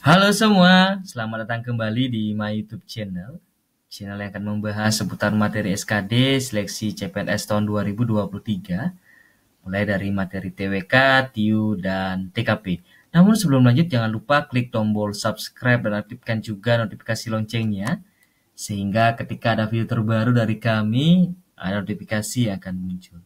Halo semua, selamat datang kembali di my YouTube channel. Channel yang akan membahas seputar materi SKD seleksi CPNS tahun 2023, mulai dari materi TWK, TIU, dan TKP. Namun sebelum lanjut, jangan lupa klik tombol subscribe dan aktifkan juga notifikasi loncengnya, sehingga ketika ada video terbaru dari kami, ada notifikasi yang akan muncul.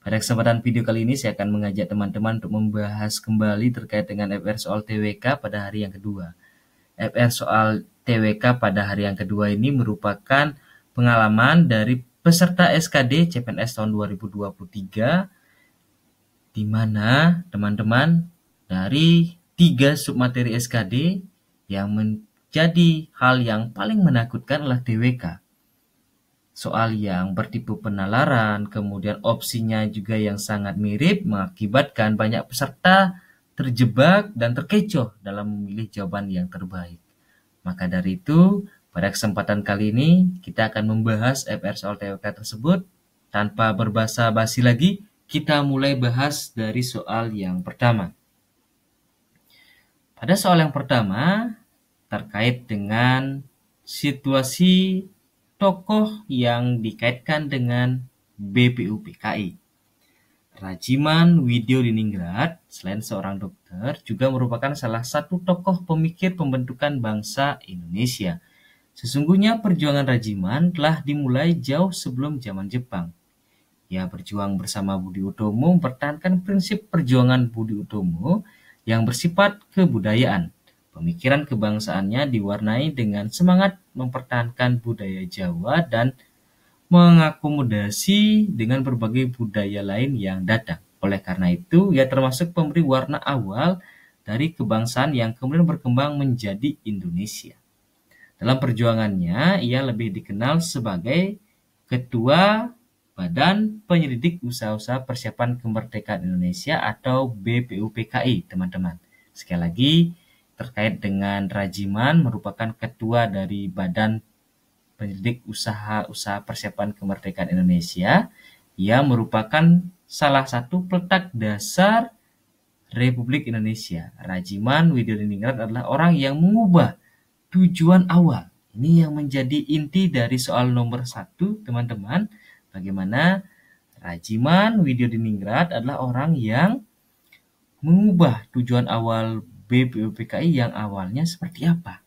Pada kesempatan video kali ini, saya akan mengajak teman-teman untuk membahas kembali terkait dengan FR soal TWK pada hari yang kedua. FR soal TWK pada hari yang kedua ini merupakan pengalaman dari peserta SKD CPNS tahun 2023, di mana teman-teman dari 3 submateri SKD yang menjadi hal yang paling menakutkan adalah TWK. Soal yang bertipe penalaran, kemudian opsinya juga yang sangat mirip, mengakibatkan banyak peserta terjebak dan terkecoh dalam memilih jawaban yang terbaik. Maka dari itu, pada kesempatan kali ini, kita akan membahas FR soal TWK tersebut. Tanpa berbasa-basi lagi, kita mulai bahas dari soal yang pertama. Pada soal yang pertama, terkait dengan situasi tokoh yang dikaitkan dengan BPUPKI. Rajiman Widyodiningrat, selain seorang dokter, juga merupakan salah satu tokoh pemikir pembentukan bangsa Indonesia. Sesungguhnya perjuangan Rajiman telah dimulai jauh sebelum zaman Jepang. Ia berjuang bersama Budi Utomo mempertahankan prinsip perjuangan Budi Utomo yang bersifat kebudayaan. Pemikiran kebangsaannya diwarnai dengan semangat mempertahankan budaya Jawa dan mengakomodasi dengan berbagai budaya lain yang datang. Oleh karena itu, ia termasuk pemberi warna awal dari kebangsaan yang kemudian berkembang menjadi Indonesia. Dalam perjuangannya, ia lebih dikenal sebagai Ketua Badan Penyelidik Usaha-Usaha Persiapan Kemerdekaan Indonesia atau BPUPKI, teman-teman. Sekali lagi, terkait dengan Rajiman merupakan ketua dari Badan Penyelidik Usaha-Usaha Persiapan Kemerdekaan Indonesia. Ia merupakan salah satu peletak dasar Republik Indonesia. Rajiman Widyodiningrat adalah orang yang mengubah tujuan awal. Ini yang menjadi inti dari soal nomor 1, teman-teman. Bagaimana Rajiman Widyodiningrat adalah orang yang mengubah tujuan awal BPUPKI yang awalnya seperti apa?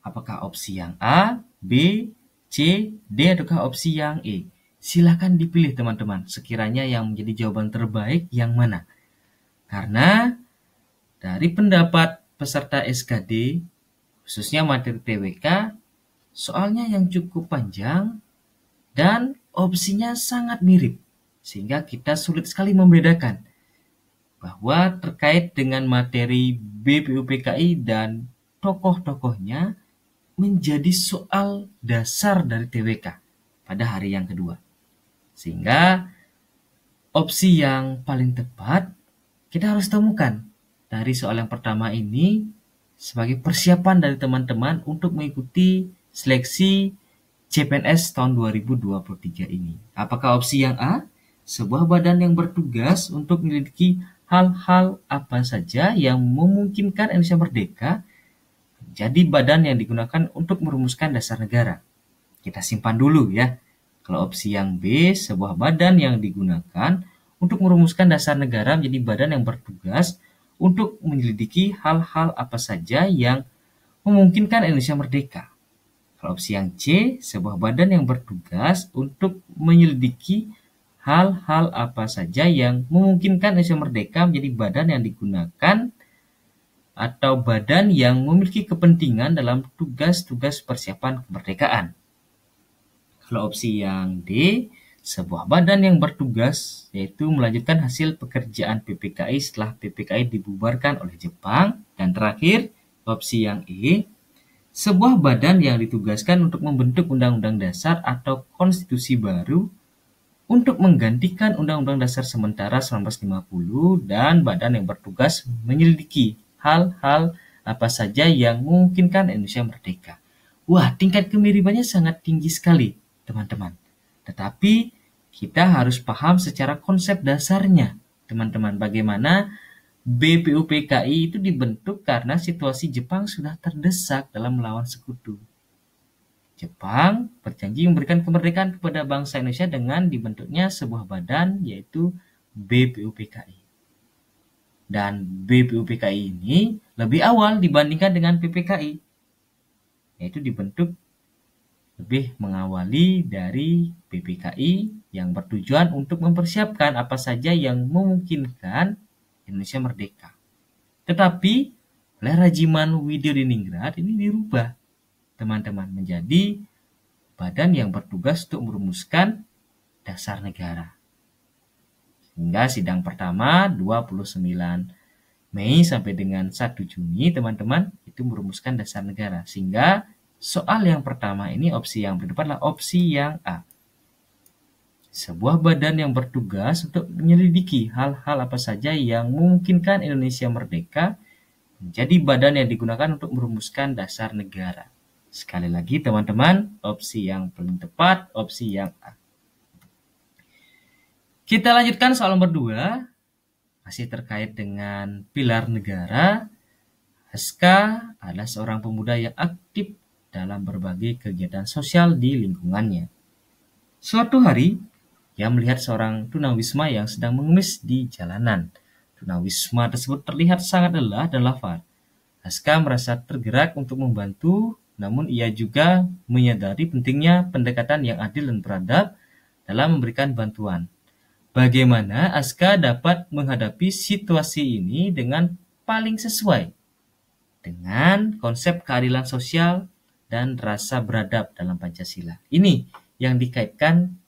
Apakah opsi yang A, B, C, D, ataukah opsi yang E? Silakan dipilih teman-teman. Sekiranya yang menjadi jawaban terbaik yang mana? Karena dari pendapat peserta SKD, khususnya materi TWK, soalnya yang cukup panjang dan opsinya sangat mirip. Sehingga kita sulit sekali membedakan bahwa terkait dengan materi BPUPKI dan tokoh-tokohnya menjadi soal dasar dari TWK pada hari yang kedua. Sehingga opsi yang paling tepat kita harus temukan dari soal yang pertama ini sebagai persiapan dari teman-teman untuk mengikuti seleksi CPNS tahun 2023 ini. Apakah opsi yang A? Sebuah badan yang bertugas untuk menyelidiki hal-hal apa saja yang memungkinkan Indonesia merdeka jadi badan yang digunakan untuk merumuskan dasar negara. Kita simpan dulu ya. Kalau opsi yang B, sebuah badan yang digunakan untuk merumuskan dasar negara menjadi badan yang bertugas untuk menyelidiki hal-hal apa saja yang memungkinkan Indonesia merdeka. Kalau opsi yang C, sebuah badan yang bertugas untuk menyelidiki hal-hal apa saja yang memungkinkan Indonesia merdeka menjadi badan yang digunakan atau badan yang memiliki kepentingan dalam tugas-tugas persiapan kemerdekaan. Kalau opsi yang D, sebuah badan yang bertugas yaitu melanjutkan hasil pekerjaan PPKI setelah PPKI dibubarkan oleh Jepang. Dan terakhir, opsi yang E, sebuah badan yang ditugaskan untuk membentuk undang-undang dasar atau konstitusi baru untuk menggantikan Undang-Undang Dasar sementara 1950 dan badan yang bertugas menyelidiki hal-hal apa saja yang memungkinkan Indonesia merdeka. Wah, tingkat kemiripannya sangat tinggi sekali, teman-teman. Tetapi kita harus paham secara konsep dasarnya, teman-teman, bagaimana BPUPKI itu dibentuk karena situasi Jepang sudah terdesak dalam melawan sekutu. Jepang berjanji memberikan kemerdekaan kepada bangsa Indonesia dengan dibentuknya sebuah badan, yaitu BPUPKI. Dan BPUPKI ini lebih awal dibandingkan dengan PPKI, yaitu dibentuk lebih mengawali dari PPKI yang bertujuan untuk mempersiapkan apa saja yang memungkinkan Indonesia merdeka. Tetapi oleh Rajiman Widodiningrat ini dirubah, teman-teman, menjadi badan yang bertugas untuk merumuskan dasar negara. Hingga sidang pertama 29 Mei sampai dengan 1 Juni, teman-teman, itu merumuskan dasar negara. Sehingga soal yang pertama ini, opsi yang berdepan adalah opsi yang A. Sebuah badan yang bertugas untuk menyelidiki hal-hal apa saja yang memungkinkan Indonesia merdeka menjadi badan yang digunakan untuk merumuskan dasar negara. Sekali lagi teman-teman, opsi yang paling tepat, opsi yang A. Kita lanjutkan soal nomor 2, masih terkait dengan pilar negara. Haska adalah seorang pemuda yang aktif dalam berbagai kegiatan sosial di lingkungannya. Suatu hari, ia melihat seorang tunawisma yang sedang mengemis di jalanan. Tunawisma tersebut terlihat sangat lelah dan lapar. Haska merasa tergerak untuk membantu, namun ia juga menyadari pentingnya pendekatan yang adil dan beradab dalam memberikan bantuan. Bagaimana Haska dapat menghadapi situasi ini dengan paling sesuai dengan konsep keadilan sosial dan rasa beradab dalam Pancasila? Ini yang dikaitkan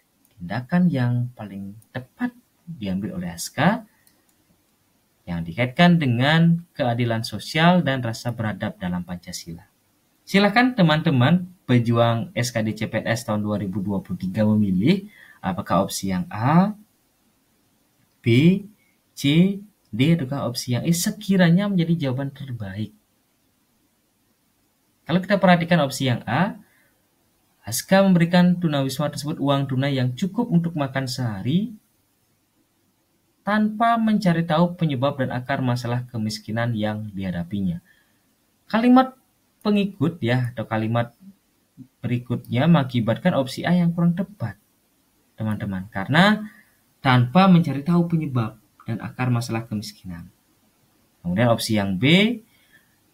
tindakan yang paling tepat diambil oleh Haska yang dikaitkan dengan keadilan sosial dan rasa beradab dalam Pancasila. Silakan teman-teman pejuang SKD CPNS tahun 2023 memilih apakah opsi yang A, B, C, D, ataukah opsi yang E sekiranya menjadi jawaban terbaik. Kalau kita perhatikan opsi yang A, Haska memberikan tunawisma tersebut uang tunai yang cukup untuk makan sehari tanpa mencari tahu penyebab dan akar masalah kemiskinan yang dihadapinya. Kalimat pengikut atau kalimat berikutnya mengakibatkan opsi A yang kurang tepat, teman-teman, karena tanpa mencari tahu penyebab dan akar masalah kemiskinan. Kemudian opsi yang B,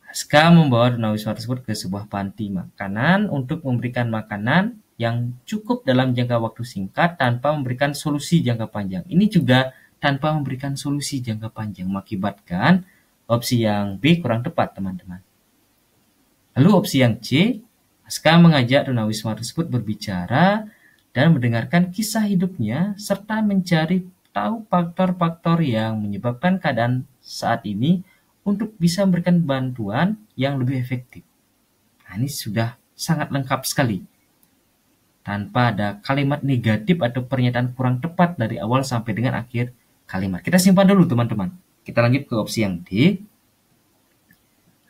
Haska membawa tunawisma tersebut ke sebuah panti makanan untuk memberikan makanan yang cukup dalam jangka waktu singkat tanpa memberikan solusi jangka panjang. Ini juga tanpa memberikan solusi jangka panjang, mengakibatkan opsi yang B kurang tepat, teman-teman. Lalu opsi yang C, Haska mengajak tunawisma tersebut berbicara dan mendengarkan kisah hidupnya serta mencari tahu faktor-faktor yang menyebabkan keadaan saat ini untuk bisa memberikan bantuan yang lebih efektif. Nah, ini sudah sangat lengkap sekali. Tanpa ada kalimat negatif atau pernyataan kurang tepat dari awal sampai dengan akhir kalimat. Kita simpan dulu, teman-teman. Kita lanjut ke opsi yang D.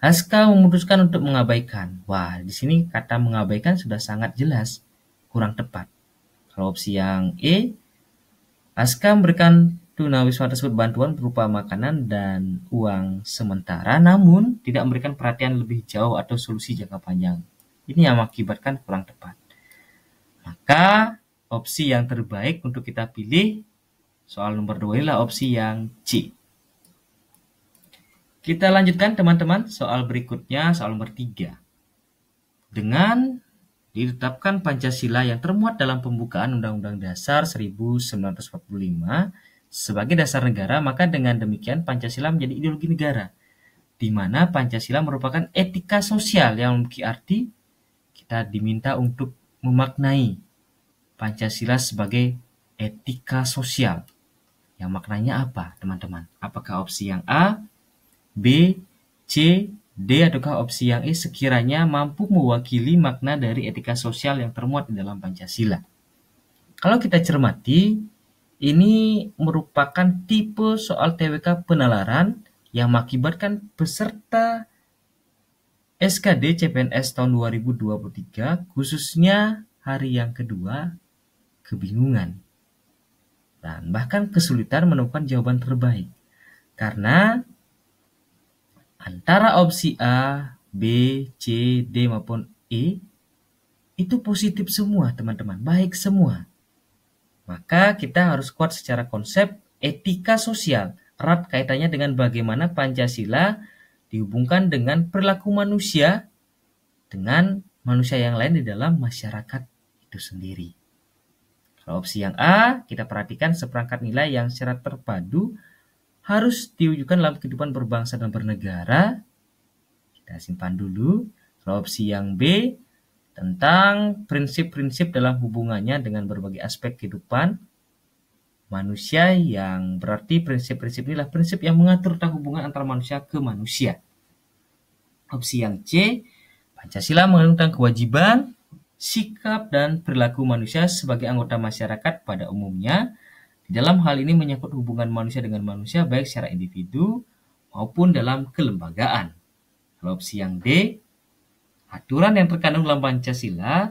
Haska memutuskan untuk mengabaikan. Wah, di sini kata mengabaikan sudah sangat jelas kurang tepat. Kalau opsi yang E, Haska memberikan tunawisma tersebut bantuan berupa makanan dan uang sementara, namun tidak memberikan perhatian lebih jauh atau solusi jangka panjang. Ini yang mengakibatkan kurang tepat. Maka opsi yang terbaik untuk kita pilih soal nomor 2 adalah opsi yang C. Kita lanjutkan teman-teman soal berikutnya, soal nomor 3. Dengan ditetapkan Pancasila yang termuat dalam pembukaan Undang-Undang Dasar 1945 sebagai dasar negara, maka dengan demikian Pancasila menjadi ideologi negara, di mana Pancasila merupakan etika sosial yang memiliki arti kita diminta untuk memaknai Pancasila sebagai etika sosial. Yang maknanya apa, teman-teman? Apakah opsi yang A, B, C, D, ataukah opsi yang E sekiranya mampu mewakili makna dari etika sosial yang termuat di dalam Pancasila? Kalau kita cermati, ini merupakan tipe soal TWK penalaran yang mengakibatkan peserta SKD CPNS tahun 2023, khususnya hari yang kedua, kebingungan dan bahkan kesulitan menemukan jawaban terbaik. Karena antara opsi A, B, C, D maupun E itu positif semua, teman-teman, baik semua. Maka kita harus kuat secara konsep etika sosial, erat kaitannya dengan bagaimana Pancasila dihubungkan dengan perilaku manusia dengan manusia yang lain di dalam masyarakat itu sendiri. Kalau opsi yang A, kita perhatikan seperangkat nilai yang secara terpadu harus diwujudkan dalam kehidupan berbangsa dan bernegara. Kita simpan dulu. Kalau opsi yang B, tentang prinsip-prinsip dalam hubungannya dengan berbagai aspek kehidupan manusia, yang berarti prinsip-prinsip inilah prinsip yang mengatur tentang hubungan antara manusia ke manusia. Opsi yang C, Pancasila mengandung tentang kewajiban, sikap, dan perilaku manusia sebagai anggota masyarakat pada umumnya. Di dalam hal ini menyangkut hubungan manusia dengan manusia baik secara individu maupun dalam kelembagaan. Kalau opsi yang D, aturan yang terkandung dalam Pancasila,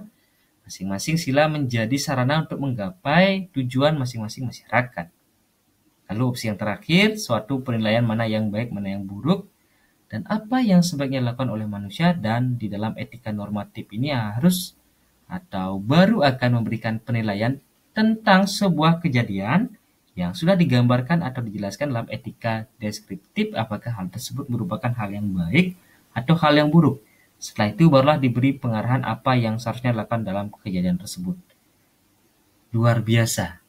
masing-masing sila menjadi sarana untuk menggapai tujuan masing-masing masyarakat. Lalu opsi yang terakhir, suatu penilaian mana yang baik, mana yang buruk, dan apa yang sebaiknya dilakukan oleh manusia, dan di dalam etika normatif ini harus atau baru akan memberikan penilaian tentang sebuah kejadian yang sudah digambarkan atau dijelaskan dalam etika deskriptif, apakah hal tersebut merupakan hal yang baik atau hal yang buruk. Setelah itu barulah diberi pengarahan apa yang seharusnya dilakukan dalam kejadian tersebut. Luar biasa.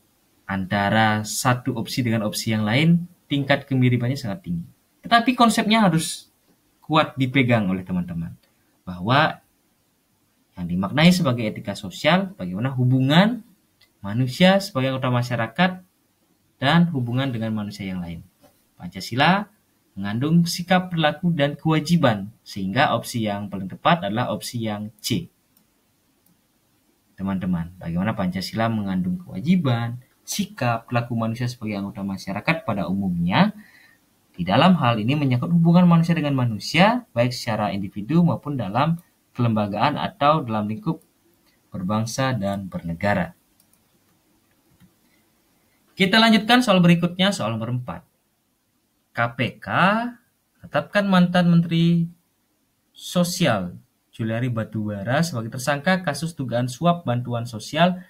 Antara satu opsi dengan opsi yang lain, tingkat kemiripannya sangat tinggi. Tetapi konsepnya harus kuat dipegang oleh teman-teman. Bahwa yang dimaknai sebagai etika sosial, bagaimana hubungan manusia sebagai anggota masyarakat dan hubungan dengan manusia yang lain. Pancasila mengandung sikap, perilaku, dan kewajiban, sehingga opsi yang paling tepat adalah opsi yang C. Teman-teman, bagaimana Pancasila mengandung kewajiban, sikap, perilaku manusia sebagai anggota masyarakat pada umumnya. Di dalam hal ini menyangkut hubungan manusia dengan manusia, baik secara individu maupun dalam kelembagaan atau dalam lingkup berbangsa dan bernegara. Kita lanjutkan soal berikutnya, soal nomor 4. KPK tetapkan mantan Menteri Sosial Juliari Batubara sebagai tersangka kasus dugaan suap bantuan sosial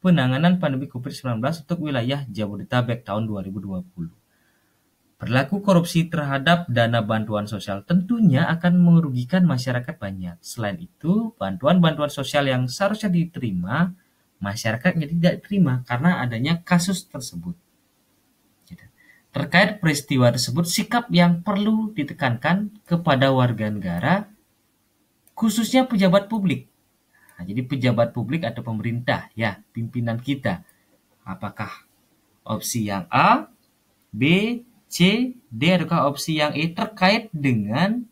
penanganan pandemi COVID-19 untuk wilayah Jabodetabek tahun 2020. Perilaku korupsi terhadap dana bantuan sosial tentunya akan merugikan masyarakat banyak. Selain itu, bantuan-bantuan sosial yang seharusnya diterima, masyarakatnya tidak diterima karena adanya kasus tersebut. Terkait peristiwa tersebut, sikap yang perlu ditekankan kepada warga negara, khususnya pejabat publik. Nah, jadi pejabat publik atau pemerintah, ya, pimpinan kita. Apakah opsi yang A, B, C, D, ataukah opsi yang E terkait dengan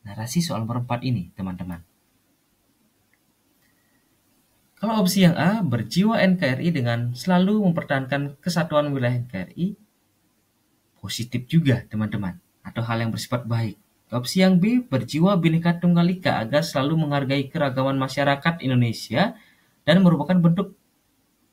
narasi soal nomor 4 ini, teman-teman? Kalau opsi yang A, berjiwa NKRI dengan selalu mempertahankan kesatuan wilayah NKRI, positif juga, teman-teman, atau hal yang bersifat baik. Opsi yang B, berjiwa Bhinneka Tunggal Ika agar selalu menghargai keragaman masyarakat Indonesia dan merupakan bentuk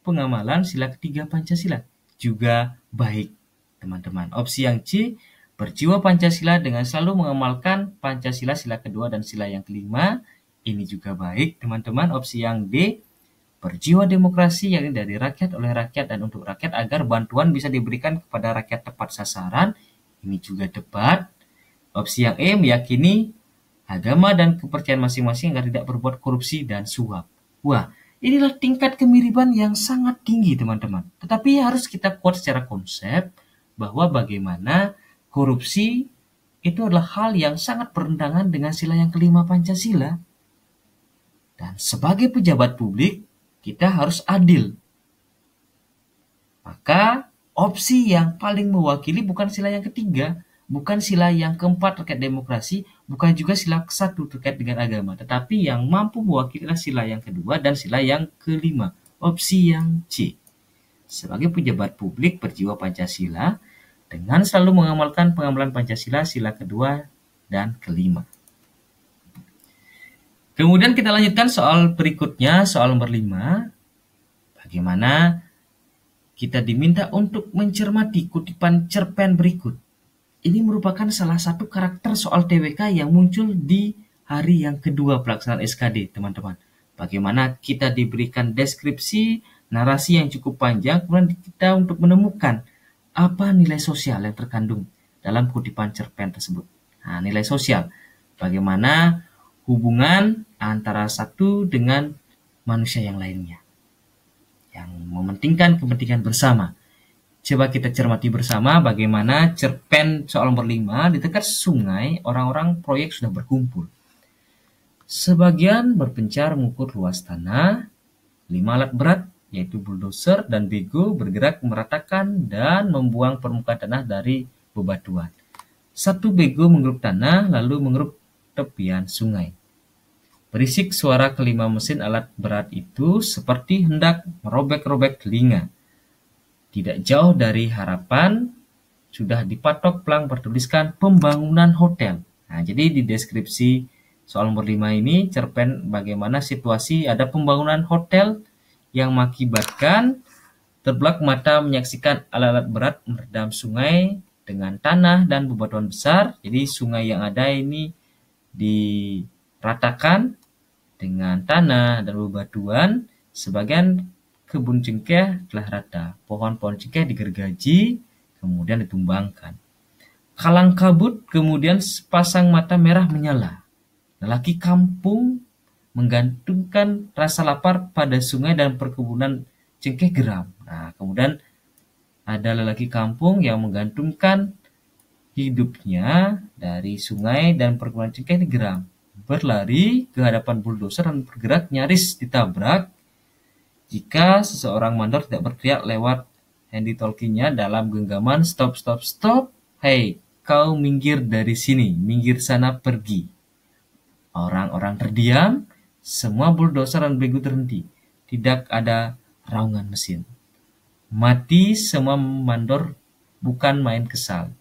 pengamalan sila ketiga Pancasila, juga baik, teman-teman. Opsi yang C, berjiwa Pancasila dengan selalu mengamalkan Pancasila sila kedua dan sila yang kelima, ini juga baik, teman-teman. Opsi yang D, berjiwa demokrasi, yakni dari rakyat, oleh rakyat, dan untuk rakyat agar bantuan bisa diberikan kepada rakyat tepat sasaran. Ini juga tepat. Opsi yang E, meyakini agama dan kepercayaan masing-masing agar tidak berbuat korupsi dan suap. Wah, inilah tingkat kemiripan yang sangat tinggi, teman-teman. Tetapi harus kita kuat secara konsep bahwa bagaimana korupsi itu adalah hal yang sangat bertentangan dengan sila yang kelima Pancasila. Dan sebagai pejabat publik, kita harus adil. Maka opsi yang paling mewakili bukan sila yang ketiga, bukan sila yang keempat terkait demokrasi, bukan juga sila ke-1 terkait dengan agama, tetapi yang mampu mewakili adalah sila yang kedua dan sila yang kelima, opsi yang C. Sebagai pejabat publik berjiwa Pancasila dengan selalu mengamalkan pengamalan Pancasila sila kedua dan kelima. Kemudian kita lanjutkan soal berikutnya, soal nomor 5. Bagaimana kita diminta untuk mencermati kutipan cerpen berikut. Ini merupakan salah satu karakter soal TWK yang muncul di hari yang kedua pelaksanaan SKD, teman-teman. Bagaimana kita diberikan deskripsi, narasi yang cukup panjang, kemudian kita untuk menemukan apa nilai sosial yang terkandung dalam kutipan cerpen tersebut. Nah, nilai sosial, bagaimana hubungan antara satu dengan manusia yang lainnya, yang mementingkan kepentingan bersama. Coba kita cermati bersama bagaimana cerpen soal nomor 5 di dekat sungai orang-orang proyek sudah berkumpul. Sebagian berpencar mengukur luas tanah, 5 alat berat yaitu bulldozer dan bego bergerak meratakan dan membuang permukaan tanah dari bebatuan. Satu bego menggeruk tanah lalu mengeruk tepian sungai. Berisik suara kelima mesin alat berat itu seperti hendak merobek-robek telinga. Tidak jauh dari harapan, sudah dipatok pelang bertuliskan pembangunan hotel. Nah, jadi di deskripsi soal nomor 5 ini cerpen bagaimana situasi ada pembangunan hotel yang mengakibatkan terbelalak mata menyaksikan alat-alat berat meredam sungai dengan tanah dan bebatuan besar. Jadi sungai yang ada ini diratakan dengan tanah dan bebatuan. Sebagian kebun cengkeh telah rata, pohon-pohon cengkeh digergaji, kemudian ditumbangkan. Kalang kabut, kemudian sepasang mata merah menyala. Lelaki kampung menggantungkan rasa lapar pada sungai dan perkebunan cengkeh geram. Nah, kemudian ada lelaki kampung yang menggantungkan hidupnya dari sungai dan perkebunan cengkeh geram. Berlari ke hadapan bulldozer dan bergerak nyaris ditabrak jika seseorang mandor tidak berteriak lewat handy talkie-nya dalam genggaman, stop, stop, stop. Hei, kau minggir dari sini, minggir sana pergi. Orang-orang terdiam, semua bulldozer dan bego terhenti. Tidak ada raungan mesin. Mati semua mandor, bukan main kesal.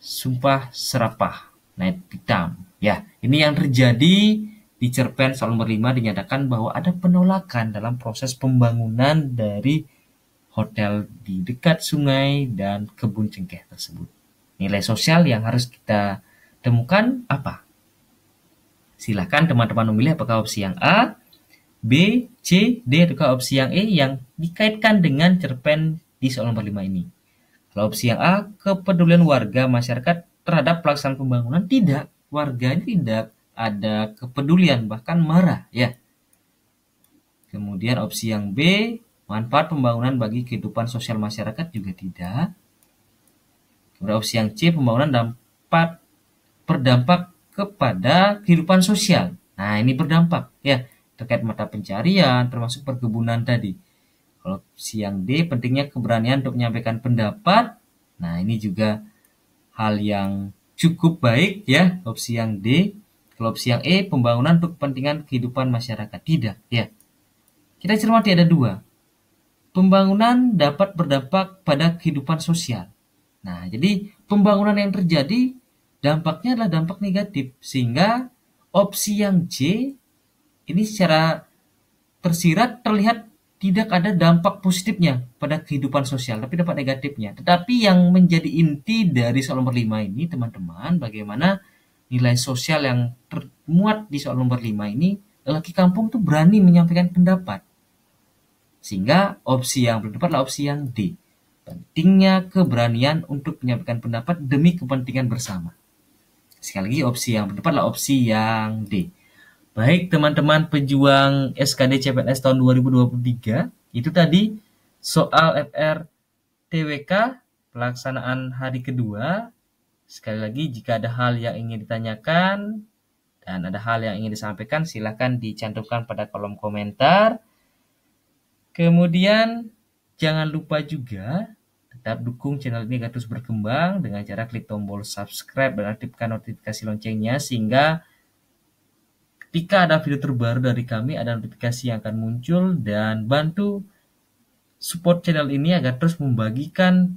Sumpah serapah, naik hitam. Ya, ini yang terjadi di cerpen soal nomor 5 dinyatakan bahwa ada penolakan dalam proses pembangunan dari hotel di dekat sungai dan kebun cengkeh tersebut. Nilai sosial yang harus kita temukan apa? Silakan teman-teman memilih apakah opsi yang A, B, C, D, atau opsi yang E yang dikaitkan dengan cerpen di soal nomor 5 ini. Kalau opsi yang A, kepedulian warga masyarakat terhadap pelaksanaan pembangunan, tidak. Warga ini tidak ada kepedulian, bahkan marah, ya. Kemudian opsi yang B, manfaat pembangunan bagi kehidupan sosial masyarakat, juga tidak. Kemudian opsi yang C, pembangunan berdampak kepada kehidupan sosial. Nah, ini berdampak, ya, terkait mata pencarian, termasuk perkebunan tadi. Kalau opsi yang D, pentingnya keberanian untuk menyampaikan pendapat. Nah, ini juga hal yang cukup baik, ya, opsi yang D. Kalau opsi yang E, pembangunan untuk kepentingan kehidupan masyarakat. Tidak, ya. Kita cermati ada dua. Pembangunan dapat berdampak pada kehidupan sosial. Nah, jadi pembangunan yang terjadi dampaknya adalah dampak negatif. Sehingga opsi yang C ini secara tersirat terlihat tidak ada dampak positifnya pada kehidupan sosial, tapi dampak negatifnya. Tetapi yang menjadi inti dari soal nomor 5 ini, teman-teman, bagaimana nilai sosial yang termuat di soal nomor 5 ini, lelaki kampung itu berani menyampaikan pendapat. Sehingga opsi yang berdebat adalah opsi yang D. Pentingnya keberanian untuk menyampaikan pendapat demi kepentingan bersama. Sekali lagi, opsi yang berdebat adalah opsi yang D. Baik teman-teman pejuang SKD CPNS tahun 2023, itu tadi soal FR TWK pelaksanaan hari kedua. Sekali lagi, jika ada hal yang ingin ditanyakan dan ada hal yang ingin disampaikan, silakan dicantumkan pada kolom komentar. Kemudian jangan lupa juga tetap dukung channel ini agar terus berkembang dengan cara klik tombol subscribe dan aktifkan notifikasi loncengnya, sehingga ketika ada video terbaru dari kami ada notifikasi yang akan muncul, dan bantu support channel ini agar terus membagikan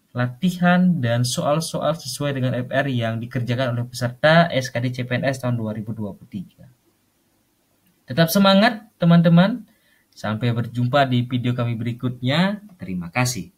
latihan dan soal-soal sesuai dengan FR yang dikerjakan oleh peserta SKD CPNS tahun 2023. Tetap semangat teman-teman. Sampai berjumpa di video kami berikutnya. Terima kasih.